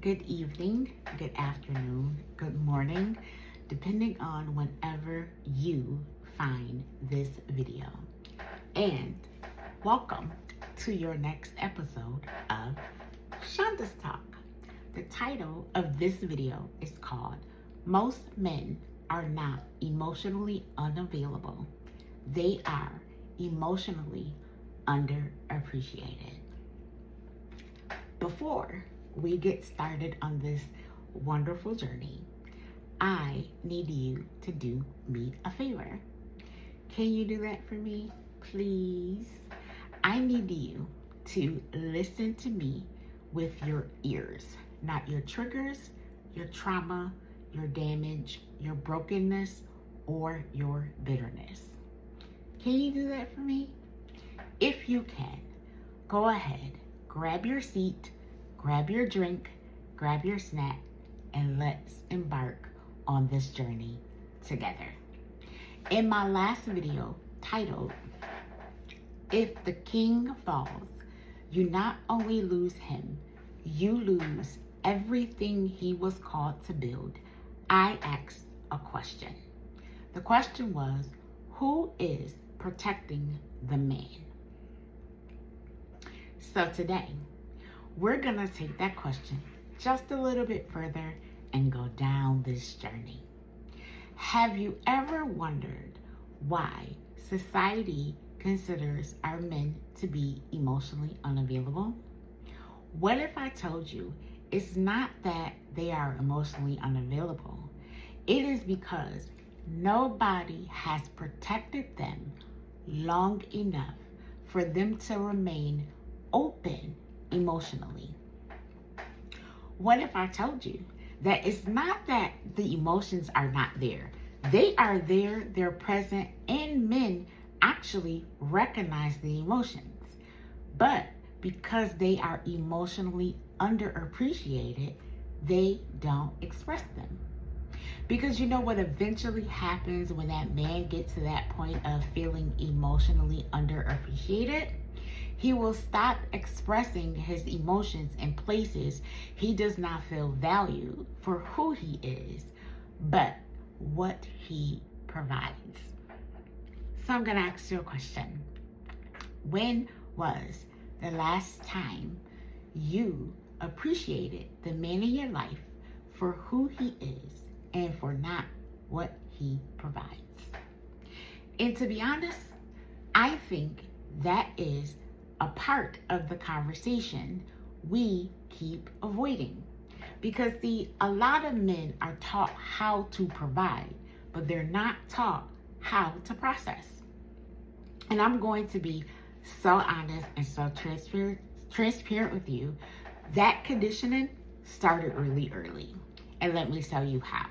good evening, good afternoon, good morning, depending on whenever you find this video. And welcome to your next episode of Shonda Talk. The title of this video is called Most Men Are Not Emotionally Unavailable. They are emotionally underappreciated. Before we get started on this wonderful journey, I need you to do me a favor. Can you do that for me, please? I need you to listen to me with your ears, not your triggers, your trauma, your damage, your brokenness, or your bitterness. Can you do that for me? If you can, go ahead, grab your seat, grab your drink, grab your snack, and let's embark on this journey together. In my last video titled, If the King Falls, you not only lose him, you lose everything he was called to build, I asked a question. The question was, who is protecting the man? So today, we're going to take that question just a little bit further and go down this journey. Have you ever wondered why society considers our men to be emotionally unavailable? What if I told you it's not that they are emotionally unavailable? It is because nobody has protected them long enough for them to remain open emotionally. What if I told you that it's not that the emotions are not there? They are there, they're present, and men actually recognize the emotions. But because they are emotionally underappreciated, they don't express them. Because you know what eventually happens when that man gets to that point of feeling emotionally underappreciated? He will stop expressing his emotions in places he does not feel valued for who he is, but what he provides. So I'm going to ask you a question. When was the last time you appreciated the man in your life for who he is and for not what he provides? And to be honest, I think that is a part of the conversation we keep avoiding. Because see, a lot of men are taught how to provide, but they're not taught how to process. And I'm going to be so honest and so transparent with you. That conditioning started really early. And let me tell you how.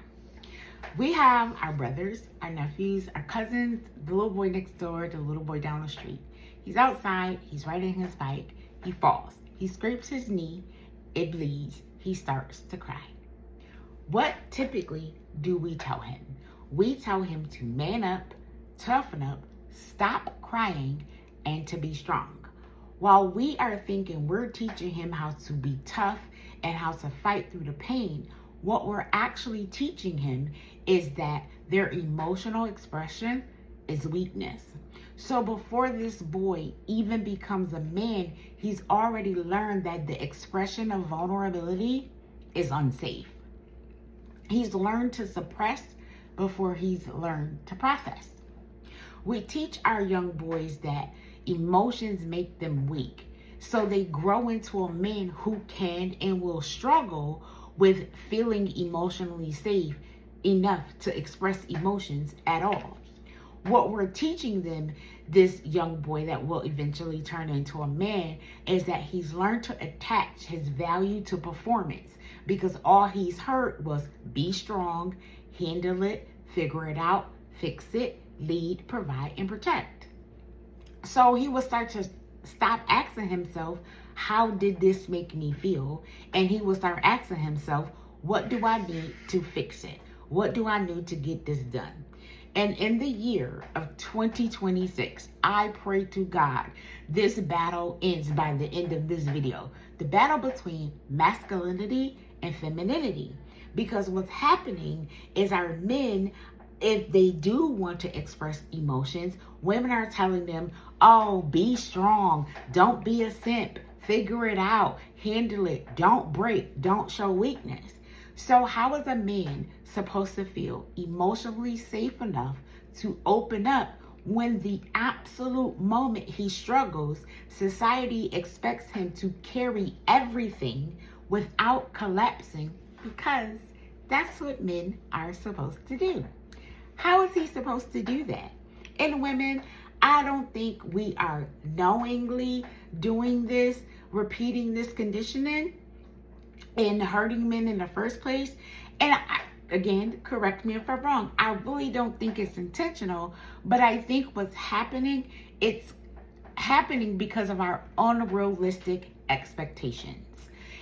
We have our brothers, our nephews, our cousins, the little boy next door, the little boy down the street. He's outside, he's riding his bike, he falls. He scrapes his knee, it bleeds, he starts to cry. What typically do we tell him? We tell him to man up, toughen up, stop crying, and to be strong. While we are thinking we're teaching him how to be tough and how to fight through the pain, what we're actually teaching him is that their emotional expression is weakness. So before this boy even becomes a man, he's already learned that the expression of vulnerability is unsafe. He's learned to suppress before he's learned to process. We teach our young boys that emotions make them weak, so they grow into a man who can and will struggle with feeling emotionally safe enough to express emotions at all. What we're teaching them, this young boy that will eventually turn into a man, is that he's learned to attach his value to performance, because all he's heard was be strong, handle it, figure it out, fix it, lead, provide, and protect. So he will start to stop asking himself, how did this make me feel? And he will start asking himself, what do I need to fix it? What do I need to get this done? And in the year of 2026, I pray to God this battle ends by the end of this video. The battle between masculinity and femininity. Because what's happening is our men, if they do want to express emotions, women are telling them, oh, be strong, don't be a simp, figure it out, handle it, don't break, don't show weakness. So how is a man supposed to feel emotionally safe enough to open up when the absolute moment he struggles, society expects him to carry everything without collapsing, because that's what men are supposed to do? How is he supposed to do that? And women, I don't think we are knowingly doing this, repeating this conditioning and hurting men in the first place. And again, correct me if I'm wrong, I really don't think it's intentional, but I think what's happening, it's happening because of our unrealistic expectations.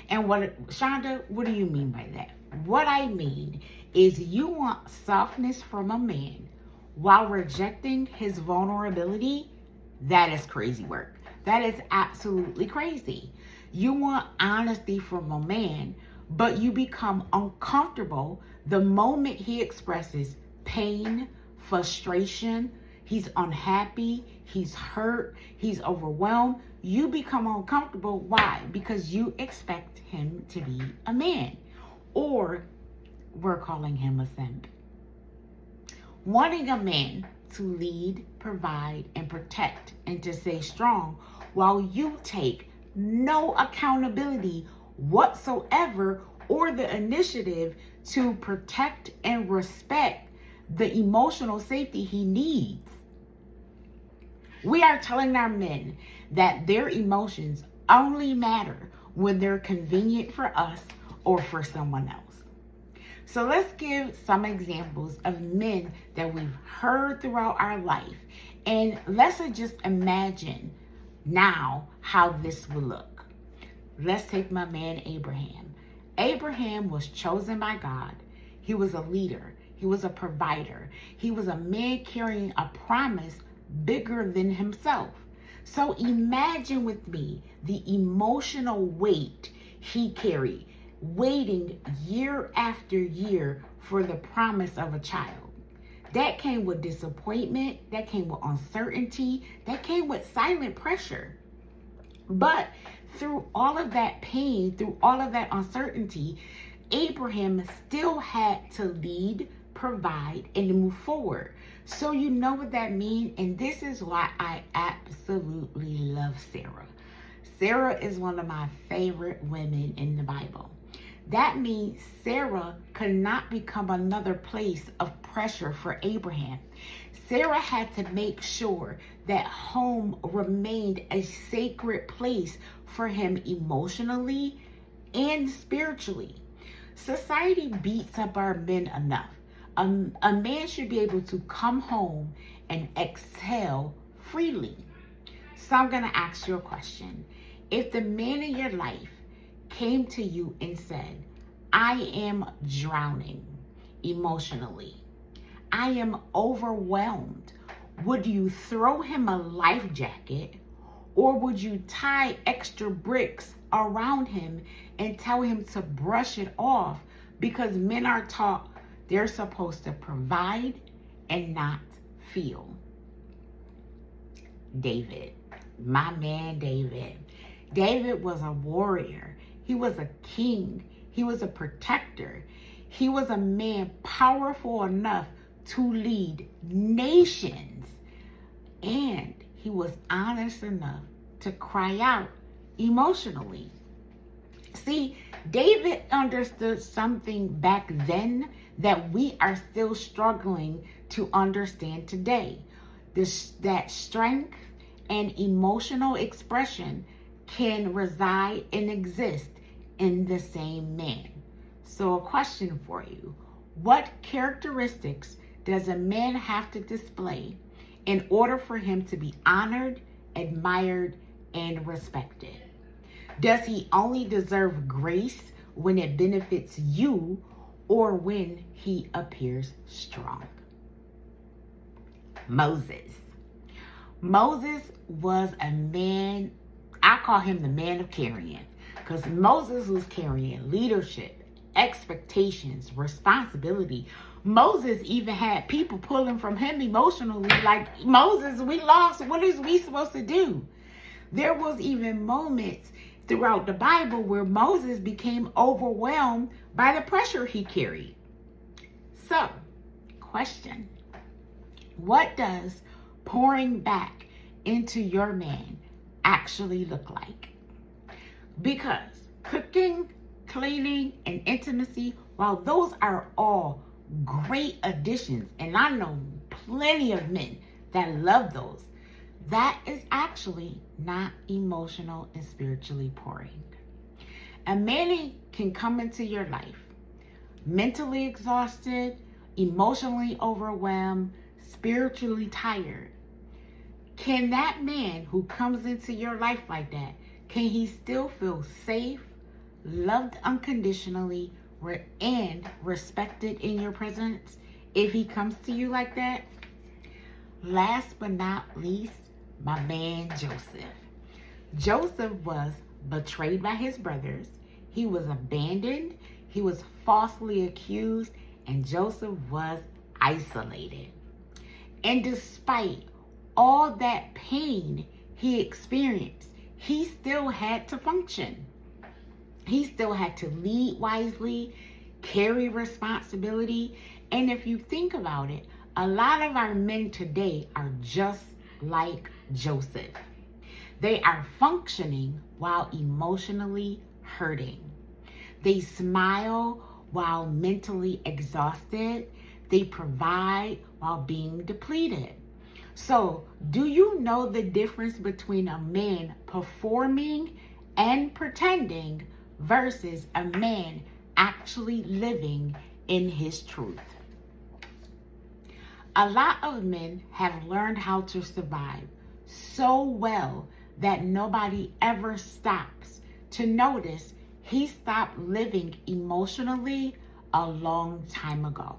And Shonda, what do you mean by that? What I mean is you want softness from a man while rejecting his vulnerability. That is crazy work. That is absolutely crazy. You want honesty from a man, but you become uncomfortable the moment he expresses pain, frustration, he's unhappy, he's hurt, he's overwhelmed. You become uncomfortable. Why? Because you expect him to be a man. Or we're calling him a simp. Wanting a man to lead, provide, and protect, and to stay strong while you take no accountability whatsoever or the initiative to protect and respect the emotional safety he needs. We are telling our men that their emotions only matter when they're convenient for us or for someone else. So let's give some examples of men that we've heard throughout our life. And let's just imagine now how this would look. Let's take my man Abraham. Abraham was chosen by God. He was a leader. He was a provider. He was a man carrying a promise bigger than himself. So imagine with me the emotional weight he carried, waiting year after year for the promise of a child. That came with disappointment, that came with uncertainty, that came with silent pressure. But through all of that pain, through all of that uncertainty, Abraham still had to lead, provide, and move forward. So you know what that means? And this is why I absolutely love Sarah. Sarah is one of my favorite women in the Bible. That means Sarah could not become another place of pressure for Abraham. Sarah had to make sure that home remained a sacred place for him emotionally and spiritually. Society beats up our men enough. A man should be able to come home and exhale freely. So I'm going to ask you a question. If the man in your life came to you and said, I am drowning emotionally, I am overwhelmed, would you throw him a life jacket, or would you tie extra bricks around him and tell him to brush it off? Because men are taught they're supposed to provide and not feel. David, my man David. David was a warrior. He was a king. He was a protector. He was a man powerful enough to lead nations. And he was honest enough to cry out emotionally. See, David understood something back then that we are still struggling to understand today. That strength and emotional expression can reside and exist in the same man. So a question for you. What characteristics does a man have to display in order for him to be honored, admired, and respected? Does he only deserve grace when it benefits you or when he appears strong? Moses. Moses was a man, I call him the man of carrying, because Moses was carrying leadership, expectations, responsibility. Moses even had people pulling from him emotionally, like, Moses, we lost. What is we supposed to do? There was even moments throughout the Bible where Moses became overwhelmed by the pressure he carried. So, question: what does pouring back into your man actually look like? Because cooking, cleaning, and intimacy, while those are all great additions, and I know plenty of men that love those, that is actually not emotional and spiritually pouring. A man can come into your life mentally exhausted, emotionally overwhelmed, spiritually tired. Can that man who comes into your life like that, can he still feel safe, loved unconditionally, and respected in your presence if he comes to you like that? Last but not least, my man Joseph. Joseph was betrayed by his brothers. He was abandoned. He was falsely accused, and Joseph was isolated. And despite all that pain he experienced, he still had to function. He still had to lead wisely, carry responsibility. And if you think about it, a lot of our men today are just like Joseph. They are functioning while emotionally hurting. They smile while mentally exhausted. They provide while being depleted. So, do you know the difference between a man performing and pretending versus a man actually living in his truth? A lot of men have learned how to survive so well that nobody ever stops to notice he stopped living emotionally a long time ago.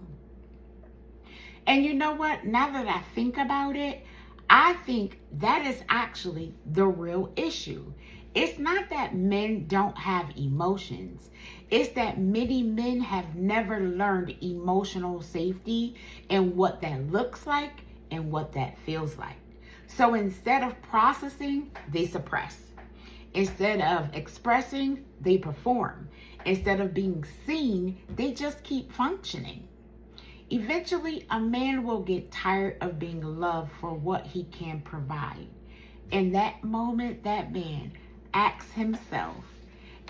And you know what? Now that I think about it, I think that is actually the real issue. It's not that men don't have emotions. It's that many men have never learned emotional safety and what that looks like and what that feels like. So instead of processing, they suppress. Instead of expressing, they perform. Instead of being seen, they just keep functioning. Eventually, a man will get tired of being loved for what he can provide. In that moment, that man asks himself,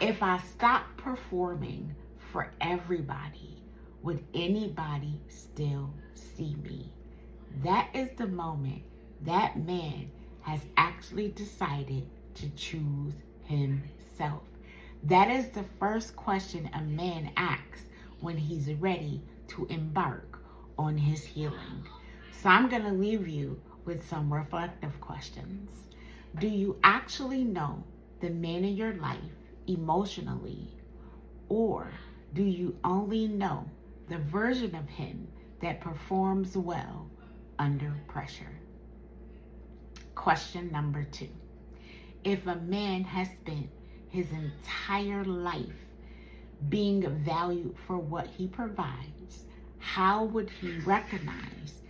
if I stop performing for everybody, would anybody still see me? That is the moment that man has actually decided to choose himself. That is the first question a man asks when he's ready to embark on his healing. So I'm going to leave you with some reflective questions. Do you actually know the man in your life emotionally, or do you only know the version of him that performs well under pressure? Question number 2. If a man has spent his entire life being valued for what he provides, how would he recognize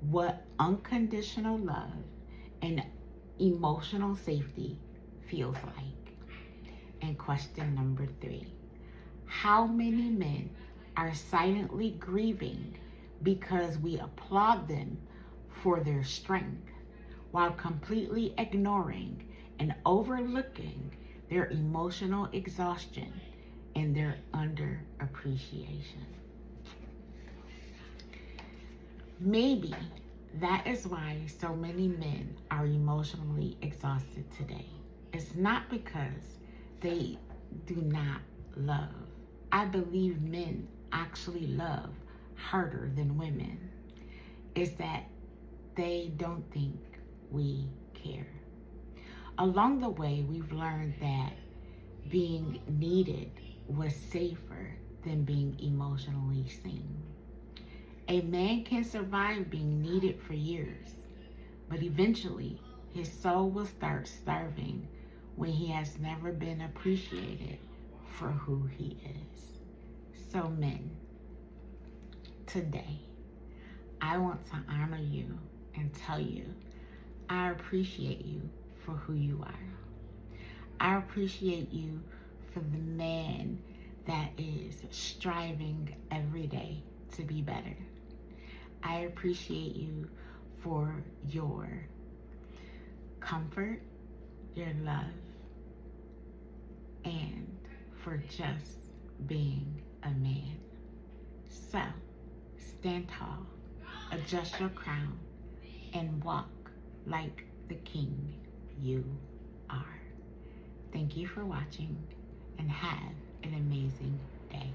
what unconditional love and emotional safety feels like? And question number 3. How many men are silently grieving because we applaud them for their strength while completely ignoring and overlooking their emotional exhaustion and their underappreciation? Maybe that is why so many men are emotionally exhausted today. It's not because they do not love. I believe men actually love harder than women. It's that they don't think we care. Along the way, we've learned that being needed was safer than being emotionally seen. A man can survive being needed for years, but eventually his soul will start starving when he has never been appreciated for who he is. So men, today, I want to honor you and tell you I appreciate you for who you are. I appreciate you for the man that is striving every day to be better. I appreciate you for your comfort, your love, and for just being a man. So, stand tall, adjust your crown, and walk like the king you are. Thank you for watching, and have an amazing day.